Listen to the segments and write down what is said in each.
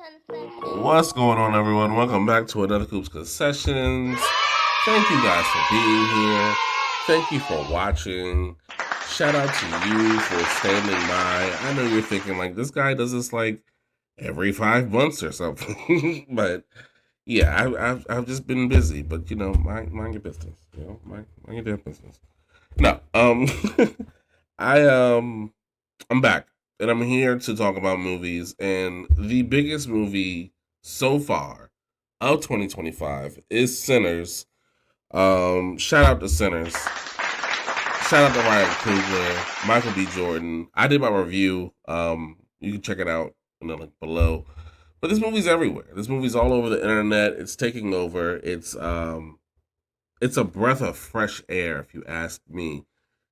What's going on, everyone? Welcome back to another Coops Concessions. Thank you guys for being here. Thank you for watching. Shout out to you for standing by. I know you're thinking, like, this guy does this, like, every 5 months or something. But, yeah, I've just been busy. But, mind your business. Mind your damn business. No, I, I'm back, and I'm here to talk about movies. And the biggest movie so far of 2025 is Sinners. Shout out to Sinners. Shout out to Ryan Coogler, Michael B. Jordan. I did my review. You can check it out in the link below. But this movie's everywhere. This movie's all over the internet. It's taking over. It's a breath of fresh air, if you ask me,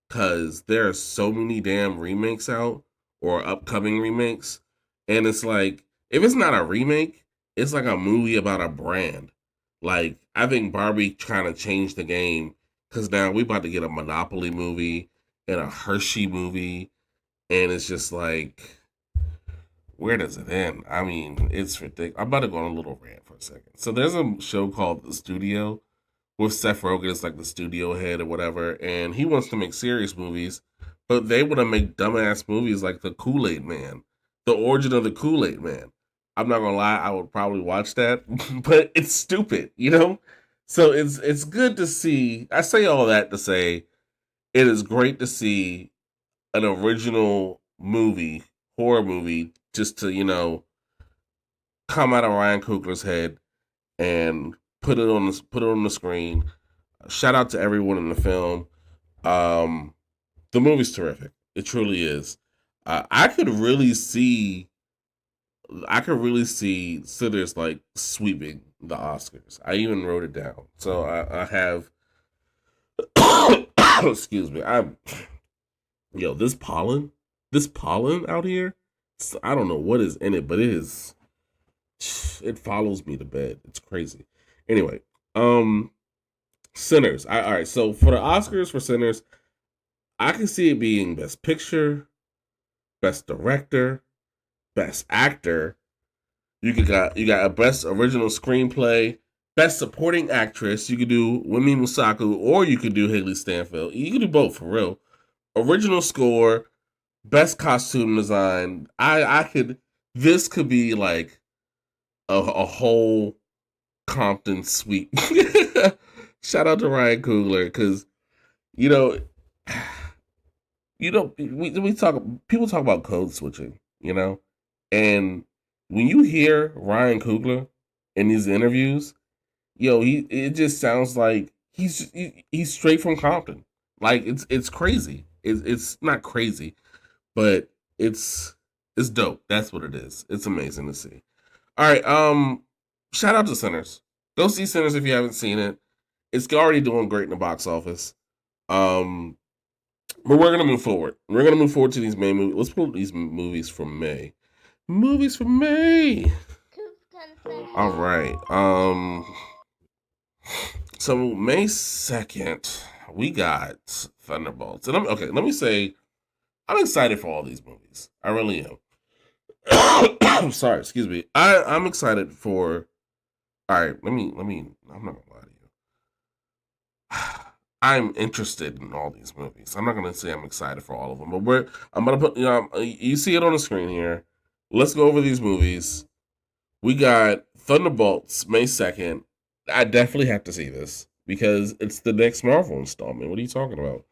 because there are so many damn remakes out or upcoming remakes, and it's like, if it's not a remake, it's like a movie about a brand. Like, I think Barbie kind of changed the game, because now we about to get a Monopoly movie and a Hershey movie, and it's just like, where does it end? I mean, it's ridiculous. I'm about to go on a little rant for a second. So there's a show called The Studio with Seth Rogen as like the studio head or whatever, and he wants to make serious movies, but they want to make dumbass movies like the Kool-Aid Man, the origin of the Kool-Aid Man. I'm not gonna lie, I would probably watch that, but it's stupid. So it's good to see. I say all that to say it is great to see an original movie, horror movie, just to come out of Ryan Coogler's head and put it on the screen. Shout out to everyone in the film. The movie's terrific. It truly is. I could really see. I could really see Sinners like sweeping the Oscars. I even wrote it down. So I have. Excuse me. This pollen out here. I don't know what is in it, but it is. It follows me to bed. It's crazy. Anyway, Sinners. All right. So for the Oscars for Sinners, I can see it being Best Picture, Best Director, Best Actor. You got a Best Original Screenplay, Best Supporting Actress. You could do Wemi Musaku, or you could do Haley Stanfield. You could do both for real. Original Score, Best Costume Design. I could. This could be like a whole Compton sweep. Shout out to Ryan Coogler, because you know, we talk. People talk about code switching, and when you hear Ryan Coogler in these interviews, it just sounds like he's straight from Compton. Like, it's crazy. It's not crazy, but it's dope. That's what it is. It's amazing to see. All right. Shout out to Sinners. Go see Sinners if you haven't seen it. It's already doing great in the box office. Um, but we're gonna move forward. We're gonna move forward to these main movies. Let's pull up these movies from May. Movies from May. All right. So May 2nd, we got Thunderbolts, and let me say, I'm excited for all these movies. I really am. Sorry, excuse me. I'm excited for. All right, let me. I'm not gonna lie to you. I'm interested in all these movies. I'm not gonna say I'm excited for all of them, but I'm gonna put. You see it on the screen here. Let's go over these movies. We got Thunderbolts May 2nd. I definitely have to see this because it's the next Marvel installment. What are you talking about?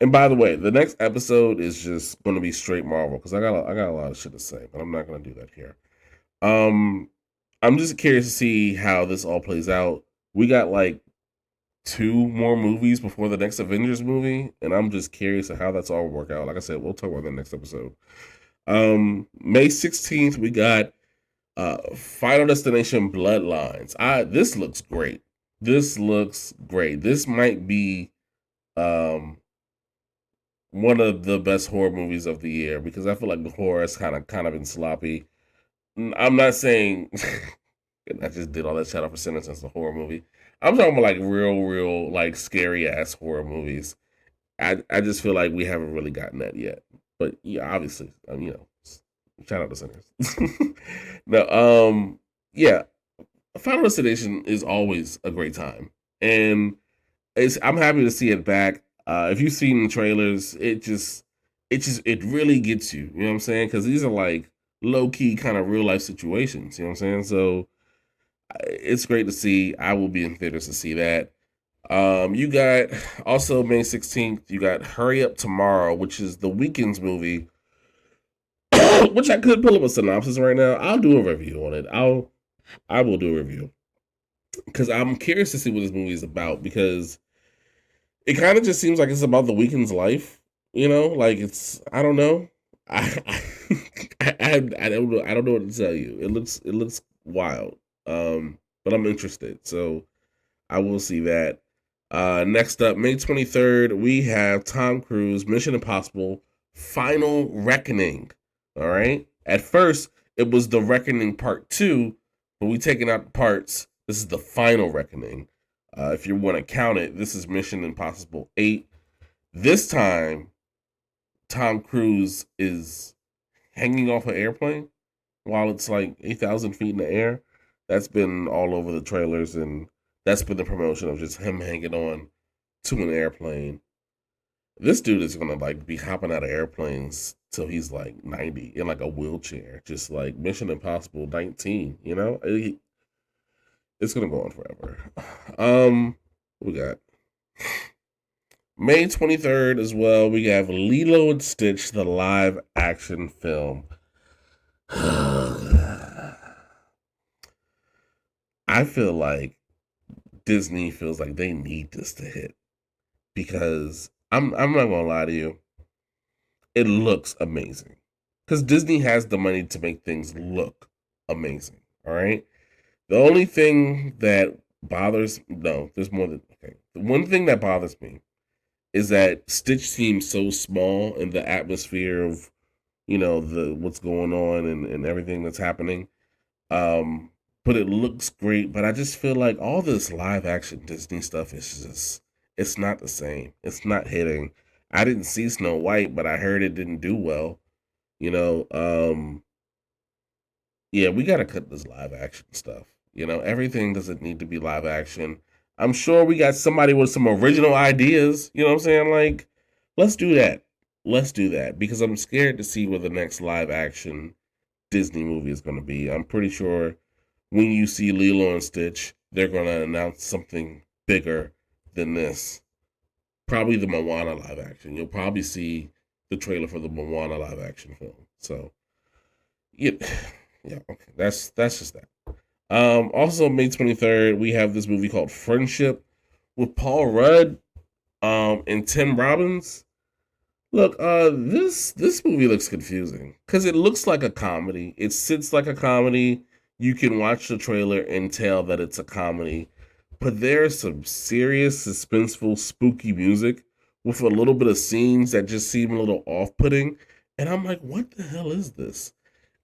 And by the way, the next episode is just going to be straight Marvel, because I got a lot of shit to say, but I'm not going to do that here. Um, I'm just curious to see how this all plays out. We got like two more movies before the next Avengers movie, and I'm just curious of how that's all work out. Like I said, we'll talk about that next episode. May 16th, we got Final Destination Bloodlines. This looks great. This looks great. This might be um one of the best horror movies of the year, because I feel like the horror has kind of been sloppy. I'm not saying I just did all that shout out for Sinners as a horror movie. I'm talking about like real like scary ass horror movies. I just feel like we haven't really gotten that yet. But yeah, obviously, Shout out to sinners. No, yeah, Final Destination is always a great time, and I'm happy to see it back. If you've seen the trailers, it really gets you. You know what I'm saying? Because these are like low key kind of real life situations. You know what I'm saying? So it's great to see. I will be in theaters to see that. You got also May 16th. You got Hurry Up Tomorrow, which is the Weeknd's movie, which I could pull up a synopsis right now. I'll do a review on it. I will do a review because I'm curious to see what this movie is about because it kind of just seems like it's about the Weeknd's life. You know, like it's I don't know. I I don't know what to tell you. It looks wild. But I'm interested, so I will see that. Next up, May 23rd, we have Tom Cruise Mission Impossible Final Reckoning. All right. At first, it was the Reckoning Part 2, but we taking out the parts. This is the Final Reckoning. If you want to count it, this is Mission Impossible 8. This time, Tom Cruise is hanging off an airplane while it's like 8,000 feet in the air. That's been all over the trailers, and that's been the promotion of just him hanging on to an airplane. This dude is gonna like be hopping out of airplanes till he's like 90 in like a wheelchair, just like Mission Impossible 19. You know, it's gonna go on forever. We got May 23rd as well. We have Lilo and Stitch, the live action film. I feel like Disney feels like they need this to hit because I'm not gonna lie to you, it looks amazing because Disney has the money to make things look amazing. All right. The only thing that bothers no, there's more than okay. The one thing that bothers me is that Stitch seems so small in the atmosphere of the what's going on and everything that's happening. Um, but it looks great. But I just feel like all this live action Disney stuff is just it's not the same. It's not hitting. I didn't see Snow White, but I heard it didn't do well. You know, yeah, we gotta cut this live action stuff. Everything doesn't need to be live action. I'm sure we got somebody with some original ideas. You know what I'm saying? Like, let's do that. Let's do that because I'm scared to see where the next live action Disney movie is going to be. I'm pretty sure when you see Lilo and Stitch, they're going to announce something bigger than this. Probably the Moana live action. You'll probably see the trailer for the Moana live action film. So, yeah, yeah, okay. That's just that. Also May 23rd, we have this movie called Friendship with Paul Rudd, and Tim Robbins. Look, this movie looks confusing because it looks like a comedy. It sits like a comedy. You can watch the trailer and tell that it's a comedy, but there's some serious, suspenseful, spooky music with a little bit of scenes that just seem a little off-putting. And I'm like, what the hell is this?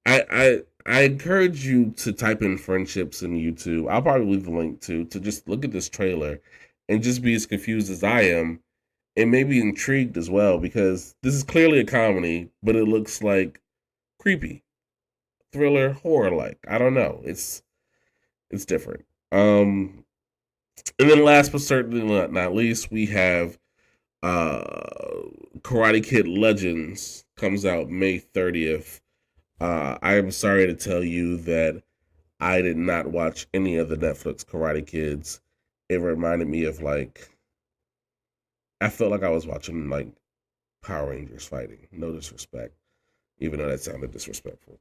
I encourage you to type in friendships in YouTube. I'll probably leave the link to just look at this trailer and just be as confused as I am and maybe intrigued as well because this is clearly a comedy, but it looks like creepy, thriller, horror like. I don't know. It's different. And then last but certainly not least, we have Karate Kid Legends comes out May 30th. I am sorry to tell you that I did not watch any of the Netflix Karate Kids. It reminded me of I felt like I was watching like Power Rangers fighting. No disrespect, even though that sounded disrespectful.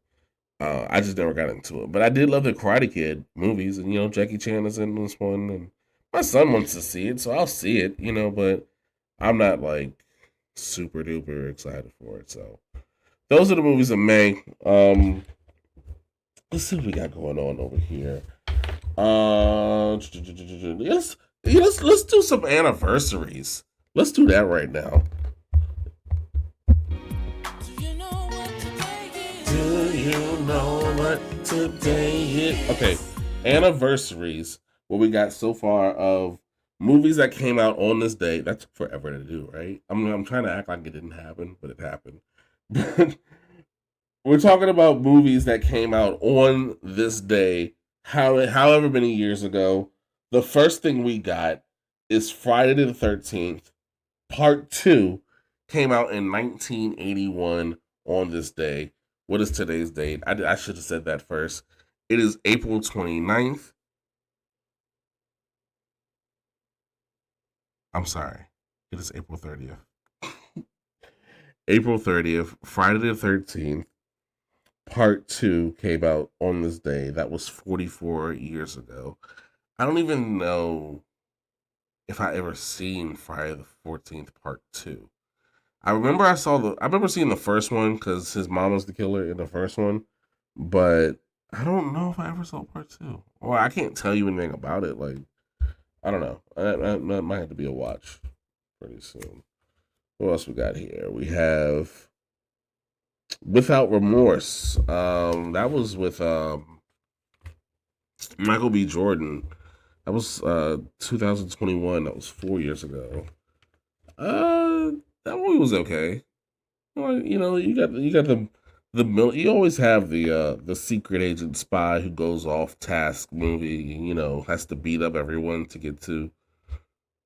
I just never got into it, but I did love the Karate Kid movies, and Jackie Chan is in this one, and my son wants to see it, so I'll see it. But I'm not like super duper excited for it. So those are the movies in May. Let's see what we got going on over here. Let's do some anniversaries. Let's do that right now. Do you know what today is? Okay, anniversaries. What we got so far of movies that came out on this day. That took forever to do, right? I'm trying to act like it didn't happen, but it happened. We're talking about movies that came out on this day, however many years ago. The first thing we got is Friday the 13th. Part 2 came out in 1981 on this day. What is today's date? I should have said that first. It is April 29th. I'm sorry. It is April 30th. April 30th, Friday the 13th. Part 2 came out on this day. That was 44 years ago. I don't even know if I ever seen Friday the 14th Part 2. I remember seeing the first one because his mom was the killer in the first one, but I don't know if I ever saw Part 2. Or I can't tell you anything about it. Like, I don't know. That might have to be a watch pretty soon. What else we got here? We have Without Remorse. That was with Michael B. Jordan. That was 2021. That was 4 years ago. Uh, that movie was okay. Well, you got you always have the secret agent spy who goes off task movie. Has to beat up everyone to get to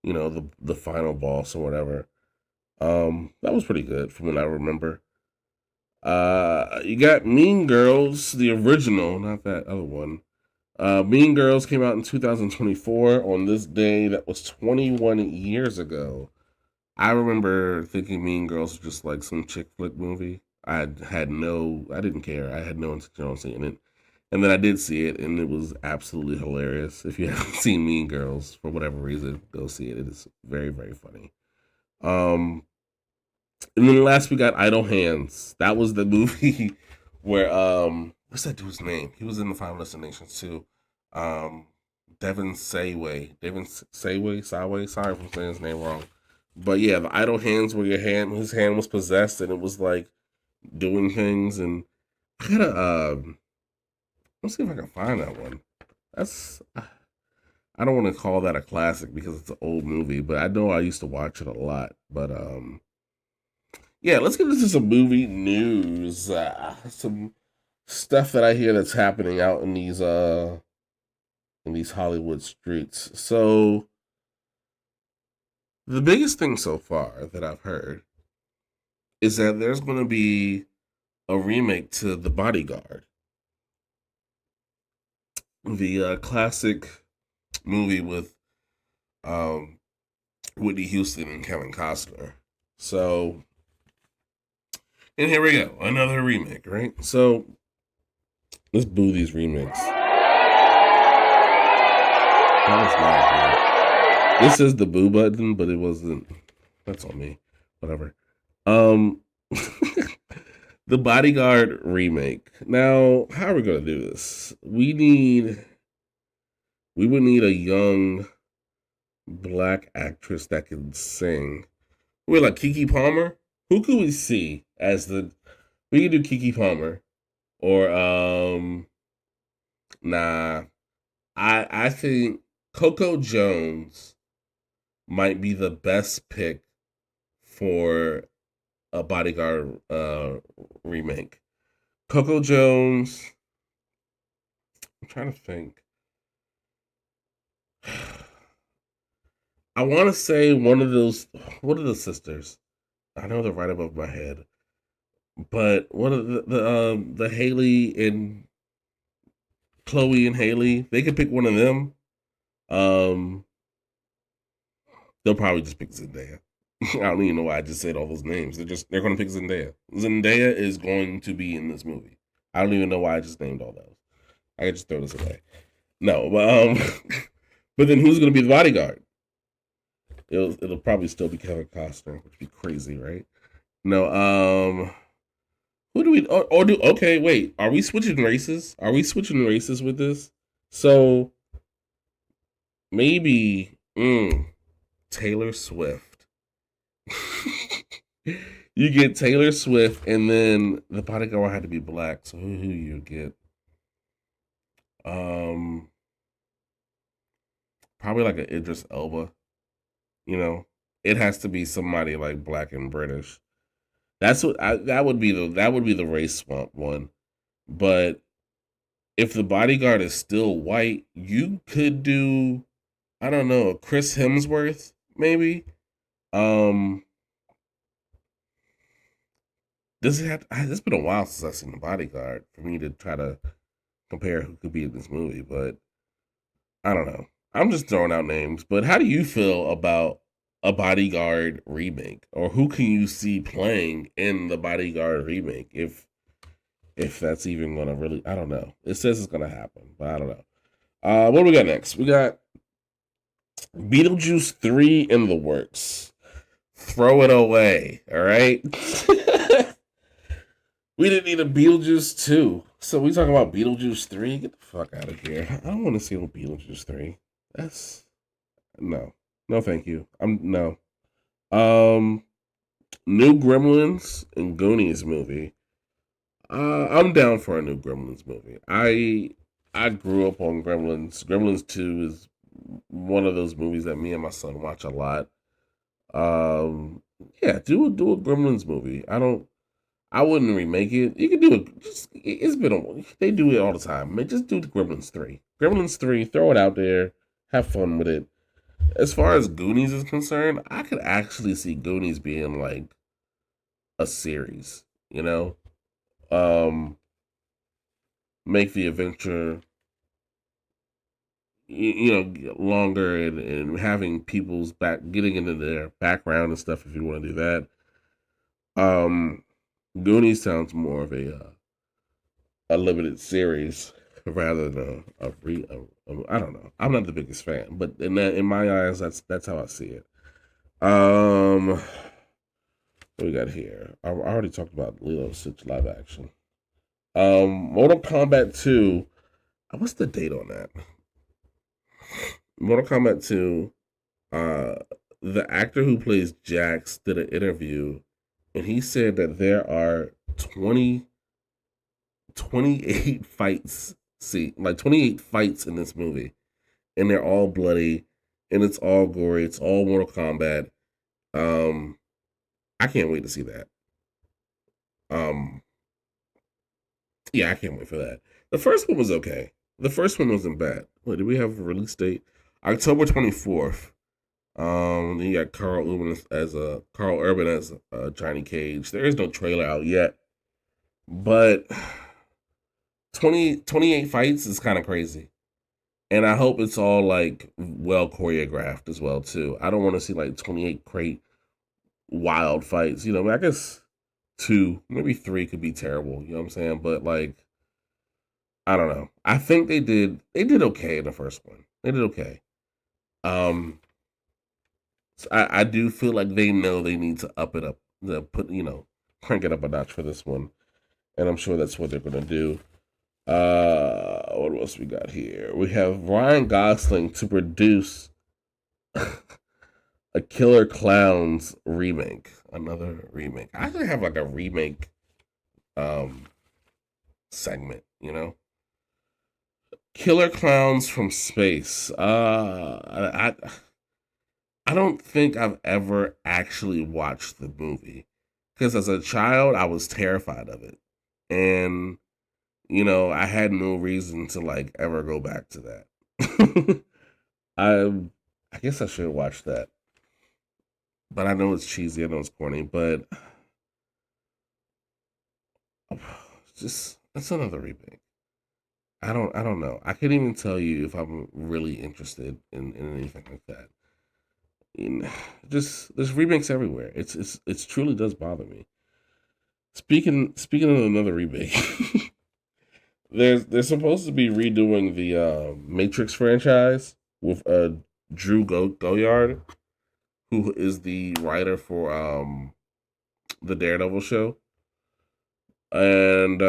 the final boss or whatever. That was pretty good from what I remember. You got Mean Girls, the original, not that other one. Mean Girls came out in 2024 on this day. That was 21 years ago. I remember thinking Mean Girls was just like some chick flick movie. I didn't care. I had no intention on seeing it. And then I did see it, and it was absolutely hilarious. If you haven't seen Mean Girls, for whatever reason, go see it. It is very, very funny. Um, and then last we got Idle Hands. That was the movie where what's that dude's name? He was in the Final Destinations too. Um, Devin Sayway. Sorry if I'm saying his name wrong. But yeah, the idle hands where his hand was possessed and it was like doing things. And I gotta let's see if I can find that one. That's I don't want to call that a classic because it's an old movie, but I know I used to watch it a lot. But yeah, let's get into some movie news. Some stuff that I hear that's happening out in these Hollywood streets. So the biggest thing so far that I've heard is that there's going to be a remake to The Bodyguard, the classic movie with um, Whitney Houston and Kevin Costner. So, and here we go, another remake, right? So let's boo these remakes. That was not good. This is the boo button, but it wasn't. That's on me. Whatever. Um, the Bodyguard remake. Now, how are we going to do this? We would need a young black actress that can sing. We're like Kiki Palmer. Who could we see as the? We could do Kiki Palmer, or nah. I think Coco Jones might be the best pick for a Bodyguard remake. Coco Jones. I'm trying to think. I want to say one of those. What are the sisters? I know they're right above my head, but what are the Haley and Chloe and Haley? They could pick one of them. Um, they'll probably just pick Zendaya. I don't even know why I just said all those names. They're going to pick Zendaya. Zendaya is going to be in this movie. I don't even know why I just named all those. I could just throw this away. No, but but then who's going to be the bodyguard? It'll probably still be Kevin Costner, which would be crazy, right? No, who do we or do? Okay, wait. Are we switching races? Are we switching races with this? So maybe Taylor Swift. You get Taylor Swift, and then the bodyguard had to be black. So who you get? Um, Probably like an Idris Elba. You know, it has to be somebody like black and British. That would be the race swamp one. But if the bodyguard is still white, you could do, I don't know, Chris Hemsworth maybe. Um, does it have? It's been a while since I've seen the bodyguard for me to try to compare who could be in this movie, but I don't know. I'm just throwing out names. But how do you feel about a bodyguard remake, or who can you see playing in the bodyguard remake? If that's even gonna really, I don't know. It says it's gonna happen, but I don't know. What do we got next? We got Beetlejuice 3 in the works. Throw it away, all right? We didn't need a Beetlejuice 2. So we talking about Beetlejuice 3? Get the fuck out of here. I don't want to see no Beetlejuice 3. That's no. No thank you. I'm no. Um New Gremlins and Goonies movie. I'm down for a new Gremlins movie. I grew up on Gremlins. Gremlins 2 is one of those movies that me and my son watch a lot. Um, yeah, do a Gremlins movie. I wouldn't remake it. You could do it. It's been they do it all the time. Man, just do the Gremlins 3. Gremlins 3. Throw it out there. Have fun with it. As far as Goonies is concerned, I could actually see Goonies being like a series. You know, um, make the adventure longer and having people's back getting into their background and stuff if you want to do that. Um, Goonies sounds more of a limited series rather than I don't know. I'm not the biggest fan, but in my eyes, that's how I see it. What we got here? I already talked about Lilo Stitch live action. Mortal Kombat 2. What's the date on that? Mortal Kombat 2. Uh, the actor who plays Jax did an interview, and he said that there are 28 fights. See, like 28 fights in this movie, and they're all bloody, and it's all gory. It's all Mortal Kombat. Um, I can't wait to see that. Um, yeah, I can't wait for that. The first one was okay. The first one wasn't bad. Wait, do we have a release date? October 24th. Then you got Carl Urban as Johnny Cage. There is no trailer out yet, but 28 fights is kind of crazy. And I hope it's all like well choreographed as well too. I don't want to see like 28 great wild fights. I guess two, maybe three could be terrible. You know what I'm saying? But like, I don't know. I think they did okay in the first one. They did okay. Um, so I do feel like they know they need to up it up, crank it up a notch for this one, and I'm sure that's what they're gonna do. What else we got here? We have Ryan Gosling to produce a Killer Clowns remake. Another remake. I should have like a remake um segment, Killer Clowns from Space. I don't think I've ever actually watched the movie. Because as a child I was terrified of it. And I had no reason to like ever go back to that. I I guess I should watch that. But I know it's cheesy, I know it's corny, but just that's another remake. I don't know. I can't even tell you if I'm really interested in anything like that. And just there's remakes everywhere. It's truly does bother me. Speaking of another remake, they're supposed to be redoing the Matrix franchise with Drew Goyard, who is the writer for the Daredevil show, and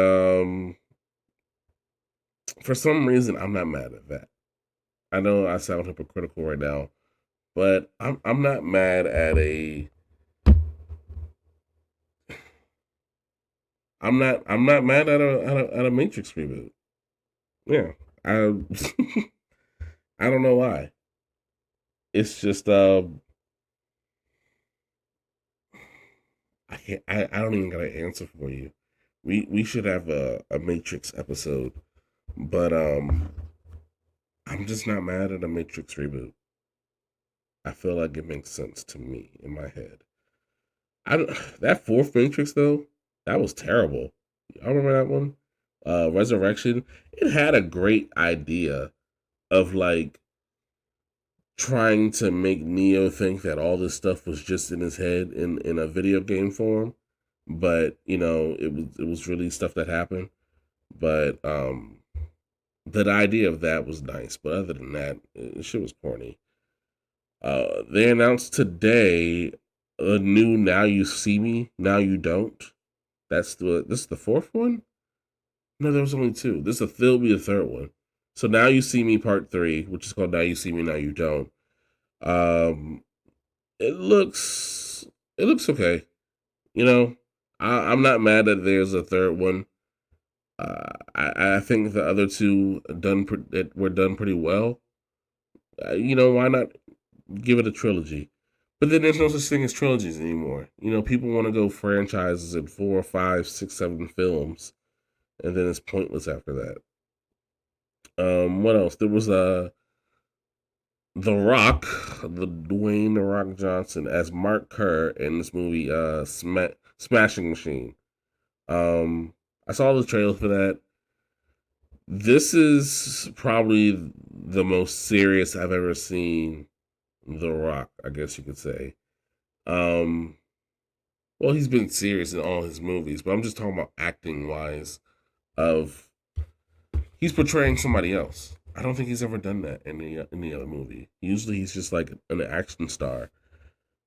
for some reason I'm not mad at that. I know I sound hypocritical right now, but I'm not mad at a I'm not mad at a Matrix reboot. Yeah, I I don't know why. It's just I can't. I don't even got an answer for you. We should have a Matrix episode, but I'm just not mad at a Matrix reboot. I feel like it makes sense to me in my head. I don't, that fourth Matrix though, that was terrible. I remember that one. Resurrection. It had a great idea of like trying to make Neo think that all this stuff was just in his head in a video game form, but you know it was really stuff that happened. But the idea of that was nice, but other than that, shit was corny. They announced today a new "Now You See Me, Now You Don't." This is the fourth one. No, there was only two. There'll be a third one. So "Now You See Me" Part 3, which is called "Now You See Me, Now You Don't." Um, it looks okay. You know, I'm not mad that there's a third one. I think the other two were done pretty well. You know, why not give it a trilogy? But then there's no such thing as trilogies anymore. You know, people want to go franchises in 4, 5, 6, 7 films, and then it's pointless after that. What else? There was The Rock, the Dwayne The Rock Johnson as Mark Kerr in this movie, Smashing Machine. I saw the trailer for that. This is probably the most serious I've ever seen The Rock, I guess you could say. Um, well, he's been serious in all his movies, but I'm just talking about acting wise. Of He's portraying somebody else. I don't think he's ever done that in any other movie. Usually, he's just like an action star,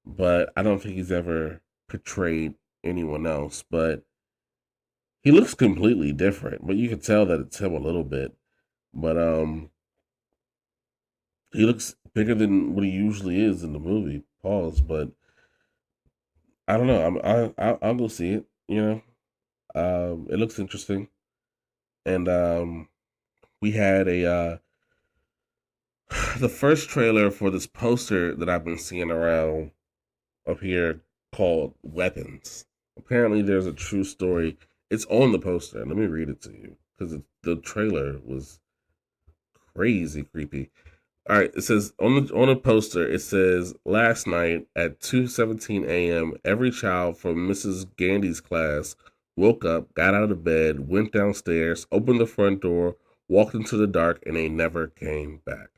but I don't think he's ever portrayed anyone else. But he looks completely different, but you can tell that it's him a little bit. But he looks bigger than what he usually is in the movie. Pause. But I don't know. I'll go see it. You know, it looks interesting, and we had a the first trailer for this poster that I've been seeing around up here called Weapons. Apparently, there's a true story. It's on the poster. Let me read it to you because the trailer was crazy creepy. All right, it says on the poster. It says last night at 2:17 a.m. every child from Mrs. Gandy's class woke up, got out of bed, went downstairs, opened the front door, walked into the dark, and they never came back.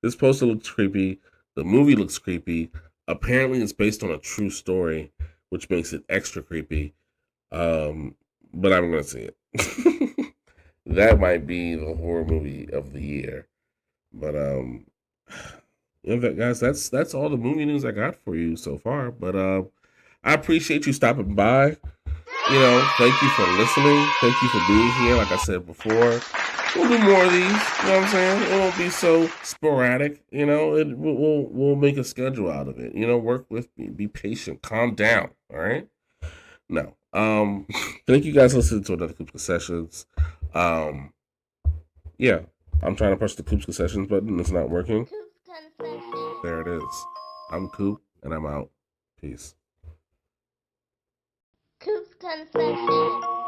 This poster looks creepy. The movie looks creepy. Apparently, it's based on a true story, which makes it extra creepy. Um, but I'm gonna see it. That might be the horror movie of the year. But you know that guys, that's all the movie news I got for you so far. But I appreciate you stopping by. You know, thank you for listening. Thank you for being here. Like I said before, we'll do more of these. You know what I'm saying? It won't be so sporadic. You know, we'll make a schedule out of it. You know, work with me. Be patient. Calm down. All right. No. Thank you guys for listening to another Coops Concessions. Um, yeah, I'm trying to push the Coops Concessions button. It's not working. There it is. I'm Coop, and I'm out. Peace. Coops Concessions.